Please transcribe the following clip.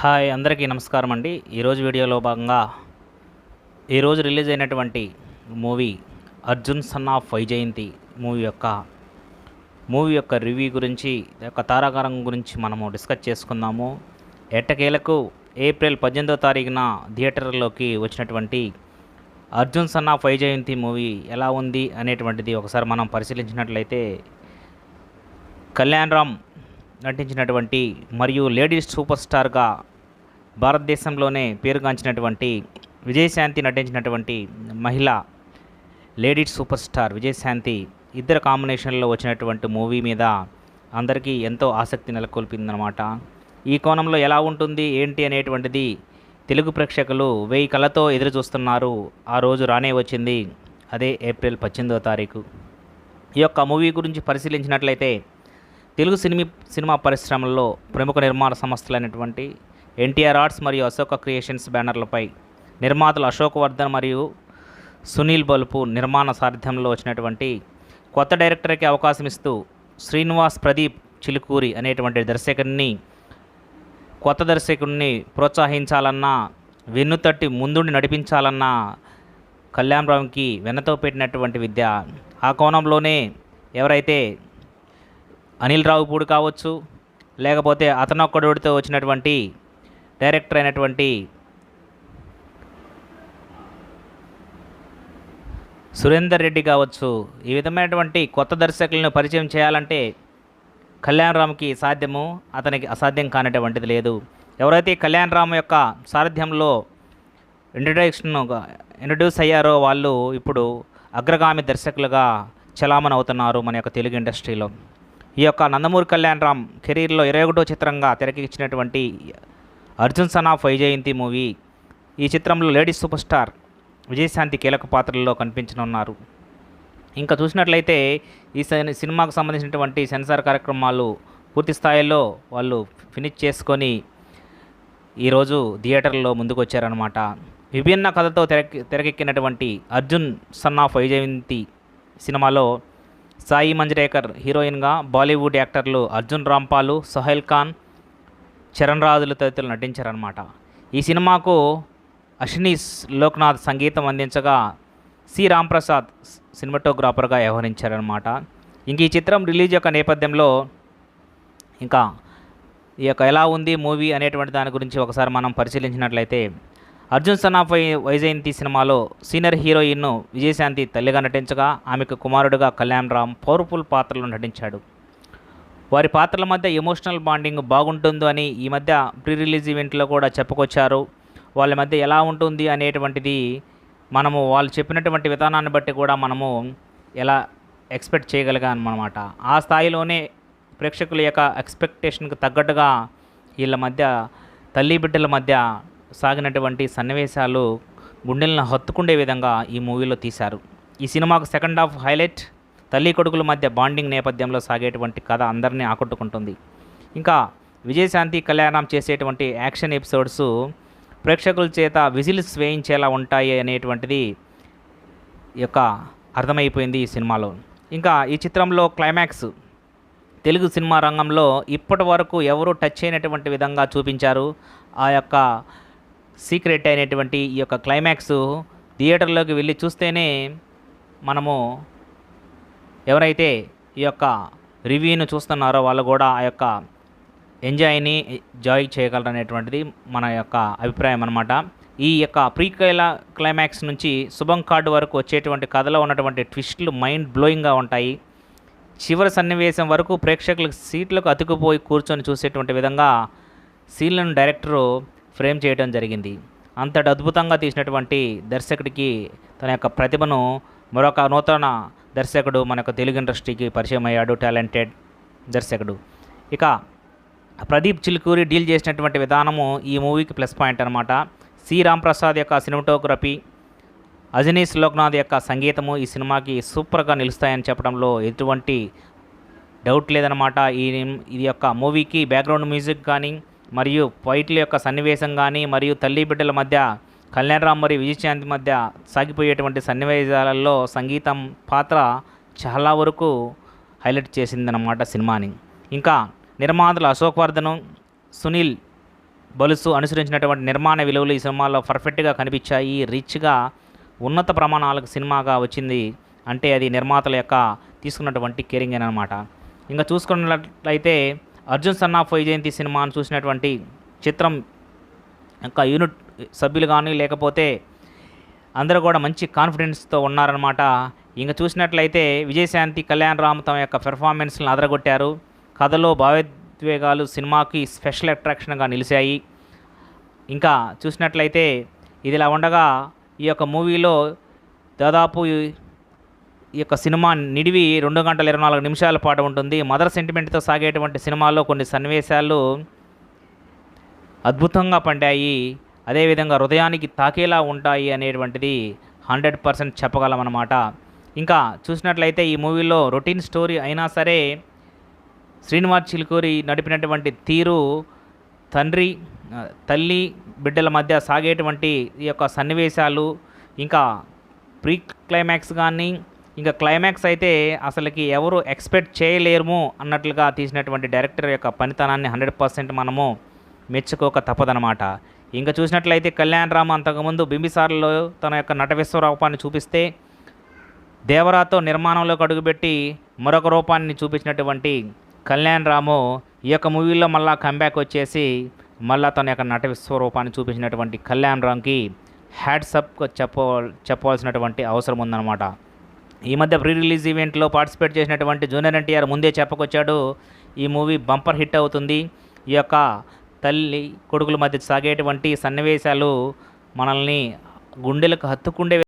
Hi అందరికీ నమస్కారం అండి. ఈరోజు వీడియోలో భాగంగా ఈరోజు రిలీజ్ అయినటువంటి movie Arjun son of Vyjayanthi movie యొక్క రివ్యూ గురించి యొక్క తారాగణం గురించి మనము డిస్కస్ చేసుకుందాము. ఎట్టకేలకు ఏప్రిల్ 18వ తారీఖున థియేటర్లోకి వచ్చినటువంటి Arjun son of Vyjayanthi movie ఎలా ఉంది అనేటువంటిది ఒకసారి మనం పరిశీలించినట్లయితే కళ్యాణ్ రామ్ నటించినటువంటి మరియు లేడీస్ సూపర్ స్టార్గా భారతదేశంలోనే పేరుగాంచినటువంటి విజయశాంతి నటించినటువంటి మహిళ లేడీస్ సూపర్ స్టార్ విజయశాంతి ఇద్దరు కాంబినేషన్లో వచ్చినటువంటి మూవీ మీద అందరికీ ఎంతో ఆసక్తి నెలకొల్పిందనమాట. ఈ కోణంలో ఎలా ఉంటుంది ఏంటి అనేటువంటిది తెలుగు ప్రేక్షకులు 1000 కళ్ళతో ఎదురు చూస్తున్నారు. ఆ రోజు రానే వచ్చింది, అదే ఏప్రిల్ 18వ తారీఖు. ఈ యొక్క మూవీ గురించి పరిశీలించినట్లయితే తెలుగు సినిమా పరిశ్రమల్లో ప్రముఖ నిర్మాణ సంస్థలైనటువంటి ఎన్టీఆర్ ఆర్ట్స్ మరియు అశోక క్రియేషన్స్ బ్యానర్లపై నిర్మాతలు అశోక్ వర్ధన్ మరియు సునీల్ బల్పు నిర్మాణ సారథ్యంలో వచ్చినటువంటి కొత్త డైరెక్టర్కి అవకాశం ఇస్తూ శ్రీనివాస్ ప్రదీప్ చిలుకూరి అనేటువంటి కొత్త దర్శకుడిని ప్రోత్సహించాలన్నా వెన్నుతట్టి ముందుండి నడిపించాలన్నా కళ్యాణ్ రామ్కి వెన్నతో పెట్టినటువంటి విద్య. ఆ కోణంలోనే ఎవరైతే అనిల్ రావుపూడి కావచ్చు, లేకపోతే అతనొక్కడితో వచ్చినటువంటి డైరెక్టర్ అయినటువంటి సురేందర్ రెడ్డి కావచ్చు, ఈ విధమైనటువంటి కొత్త దర్శకులను పరిచయం చేయాలంటే కళ్యాణ్ రామ్కి సాధ్యము, అతనికి అసాధ్యం కానటువంటిది లేదు. ఎవరైతే కళ్యాణ్ రామ్ యొక్క సారథ్యంలో ఇంట్రడ్యూస్ అయ్యారో వాళ్ళు ఇప్పుడు అగ్రగామి దర్శకులుగా చలామణి అవుతున్నారు మన యొక్క తెలుగు ఇండస్ట్రీలో. ఈ యొక్క నందమూరి కళ్యాణ్ రామ్ కెరీర్లో 21వ చిత్రంగా తెరకెక్కించినటువంటి Arjun son of Vyjayanthi movie. ఈ చిత్రంలో లేడీస్ సూపర్ స్టార్ విజయశాంతి కీలక పాత్రల్లో కనిపించనున్నారు. ఇంకా చూసినట్లయితే ఈ సినిమాకు సంబంధించినటువంటి సెన్సార్ కార్యక్రమాలు పూర్తి స్థాయిలో వాళ్ళు ఫినిష్ చేసుకొని ఈరోజు థియేటర్లో ముందుకు వచ్చారనమాట. విభిన్న కథతో తెరకెక్కినటువంటి అర్జున్ సన్ ఆఫ్ వైజయంతి సినిమాలో సాయి మంజ్రేకర్ హీరోయిన్గా, బాలీవుడ్ యాక్టర్లు అర్జున్ రాంపాలు, సోహైల్ ఖాన్, చరణ్ రాజులు తదితరులు నటించారన్నమాట. ఈ సినిమాకు అశ్వినీస్ లోక్నాథ్ సంగీతం అందించగా సి రాంప్రసాద్ సినిమాటోగ్రాఫర్గా వ్యవహరించారనమాట. ఇంక ఈ చిత్రం రిలీజ్ యొక్క నేపథ్యంలో ఇంకా ఈ యొక్క ఎలా ఉంది మూవీ అనేటువంటి దాని గురించి ఒకసారి మనం పరిశీలించినట్లయితే అర్జున్ సన్ ఆఫ్ వైజయంతి సినిమాలో సీనియర్ హీరోయిన్ను విజయశాంతి తల్లిగా నటించగా ఆమెకు కుమారుడుగా కళ్యాణ్ రామ్ పవర్ఫుల్ పాత్రలో నటించాడు. వారి పాత్రల మధ్య ఎమోషనల్ బాండింగ్ బాగుంటుందో అని ఈ మధ్య ప్రీ రిలీజ్ ఈవెంట్లో కూడా చెప్పుకొచ్చారు. వాళ్ళ మధ్య ఎలా ఉంటుంది అనేటువంటిది మనము వాళ్ళు చెప్పినటువంటి విధానాన్ని బట్టి కూడా మనము ఎలా ఎక్స్పెక్ట్ చేయగలిగామన్నమాట. ఆ స్థాయిలోనే ప్రేక్షకుల యొక్క ఎక్స్పెక్టేషన్కి తగ్గట్టుగా వీళ్ళ మధ్య తల్లి బిడ్డల మధ్య సాగినటువంటి సన్నివేశాలు గుండెలను హత్తుకుండే విధంగా ఈ మూవీలో తీశారు. ఈ సినిమాకు సెకండ్ హాఫ్ హైలైట్ తల్లి కొడుకుల మధ్య బాండింగ్ నేపథ్యంలో సాగేటువంటి కథ అందరినీ ఆకట్టుకుంటుంది. ఇంకా విజయశాంతి కళ్యాణం చేసేటువంటి యాక్షన్ ఎపిసోడ్స్ ప్రేక్షకుల చేత విజిల్స్ వేయించేలా ఉంటాయి అనేటువంటిది యొక్క అర్థమైపోయింది ఈ సినిమాలో. ఇంకా ఈ చిత్రంలో క్లైమాక్స్ తెలుగు సినిమా రంగంలో ఇప్పటి వరకు ఎవరూ టచ్ అయినటువంటి విధంగా చూపించారు. ఆ యొక్క సీక్రెట్ అయినటువంటి ఈ యొక్క క్లైమాక్స్ థియేటర్లోకి వెళ్ళి చూస్తేనే మనము ఎవరైతే ఈ యొక్క రివ్యూను చూస్తున్నారో వాళ్ళు కూడా ఆ యొక్క ఎంజాయ్ చేయగలరనేటువంటిది మన యొక్క అభిప్రాయం అన్నమాట. ఈ యొక్క క్లైమాక్స్ నుంచి శుభం కార్డు వరకు వచ్చేటువంటి కథలో ఉన్నటువంటి ట్విస్టులు మైండ్ బ్లోయింగ్గా ఉంటాయి. చివరి సన్నివేశం వరకు ప్రేక్షకులకు సీట్లకు అతుకుపోయి కూర్చొని చూసేటువంటి విధంగా సీన్లను డైరెక్టరు ఫ్రేమ్ చేయడం జరిగింది. అంతటి అద్భుతంగా తీసినటువంటి దర్శకుడికి తన యొక్క ప్రతిభను మరొక నూతన దర్శకుడు మన యొక్క తెలుగు ఇండస్ట్రీకి పరిచయం అయ్యాడు, టాలెంటెడ్ దర్శకుడు. ఇక ప్రదీప్ చిలుకూరి డీల్ చేసినటువంటి విధానము ఈ మూవీకి ప్లస్ పాయింట్ అనమాట. సి రాంప్రసాద్ యొక్క సినిమాటోగ్రఫీ, అజనీస్ లోక్నాథ్ యొక్క సంగీతము ఈ సినిమాకి సూపర్గా నిలుస్తాయని చెప్పడంలో ఎటువంటి డౌట్ లేదనమాట. ఇది యొక్క మూవీకి బ్యాక్గ్రౌండ్ మ్యూజిక్ కానీ మరియు ఫైట్ల యొక్క సన్నివేశం కానీ మరియు తల్లి బిడ్డల మధ్య కళ్యాణ్ రామ్ మరియు విజయశాంతి మధ్య సాగిపోయేటువంటి సన్నివేశాలలో సంగీతం పాత్ర చాలా వరకు హైలైట్ చేసిందన్నమాట సినిమాని. ఇంకా నిర్మాతలు అశోక్ వర్ధన్, సునీల్ బలుసు అనుసరించినటువంటి నిర్మాణ విలువలు ఈ సినిమాలో పర్ఫెక్ట్గా కనిపించాయి. రిచ్గా ఉన్నత ప్రమాణాలకు సినిమాగా వచ్చింది అంటే అది నిర్మాతల యొక్క తీసుకున్నటువంటి కేరింగ్ అనమాట. ఇంకా చూసుకున్నట్లయితే అర్జున్ సన్ ఆఫ్ వైజయంతి సినిమాను చూసినటువంటి చిత్రం యొక్క యూనిట్ సభ్యులు కానీ లేకపోతే అందరూ కూడా మంచి కాన్ఫిడెన్స్తో ఉన్నారనమాట. ఇంకా చూసినట్లయితే విజయశాంతి, కళ్యాణ్ రామ్ తమ యొక్క పెర్ఫార్మెన్స్లను అదరగొట్టారు. కథలో భావోద్వేగాలు సినిమాకి స్పెషల్ అట్రాక్షన్గా నిలిచాయి. ఇంకా చూసినట్లయితే ఇదిలా ఉండగా ఈ యొక్క మూవీలో దాదాపు ఈ యొక్క సినిమా నిడివి 2 గంటల 24 నిమిషాల పాటు ఉంటుంది. మదర్ సెంటిమెంట్తో సాగేటువంటి సినిమాల్లో కొన్ని సన్నివేశాలు అద్భుతంగా పండాయి, అదేవిధంగా హృదయానికి తాకేలా ఉంటాయి అనేటువంటిది 100% చెప్పగలమన్నమాట. ఇంకా చూసినట్లయితే ఈ మూవీలో రొటీన్ స్టోరీ అయినా సరే శ్రీనివాస్ చిలుకూరి నడిపినటువంటి తీరు తల్లి బిడ్డల మధ్య సాగేటువంటి ఈ యొక్క సన్నివేశాలు, ఇంకా ప్రీ క్లైమాక్స్ కానీ ఇంకా క్లైమాక్స్ అయితే అసలుకి ఎవరు ఎక్స్పెక్ట్ చేయలేము అన్నట్లుగా తీసినటువంటి డైరెక్టర్ యొక్క పనితనాన్ని 100% మనము మెచ్చుకోక తప్పదనమాట. ఇంకా చూసినట్లయితే కళ్యాణ్ రామ్ అంతకుముందు బింబిసార్లో తన యొక్క నట విశ్వరూపాన్ని చూపిస్తే దేవరాతో నిర్మాణంలోకి అడుగుపెట్టి మరొక రూపాన్ని చూపించినటువంటి కళ్యాణ్ రాము ఈ యొక్క మూవీలో మళ్ళా కంబ్యాక్ వచ్చేసి మళ్ళా తన యొక్క నట విశ్వరూపాన్ని చూపించినటువంటి కళ్యాణ్ రామ్కి హ్యాట్సప్ చెప్పవలసినటువంటి అవసరం ఉందన్నమాట. ఈ మధ్య ప్రీ రిలీజ్ ఈవెంట్లో పార్టిసిపేట్ చేసినటువంటి జూనియర్ ఎన్టీఆర్ ముందే చెప్పుకొచ్చాడు, ఈ మూవీ బంపర్ హిట్ అవుతుంది. ఈ యొక్క తల్లి కొడుకుల మధ్య సాగేటువంటి సన్నివేశాలు మనల్ని గుండెలకు హత్తుకుండే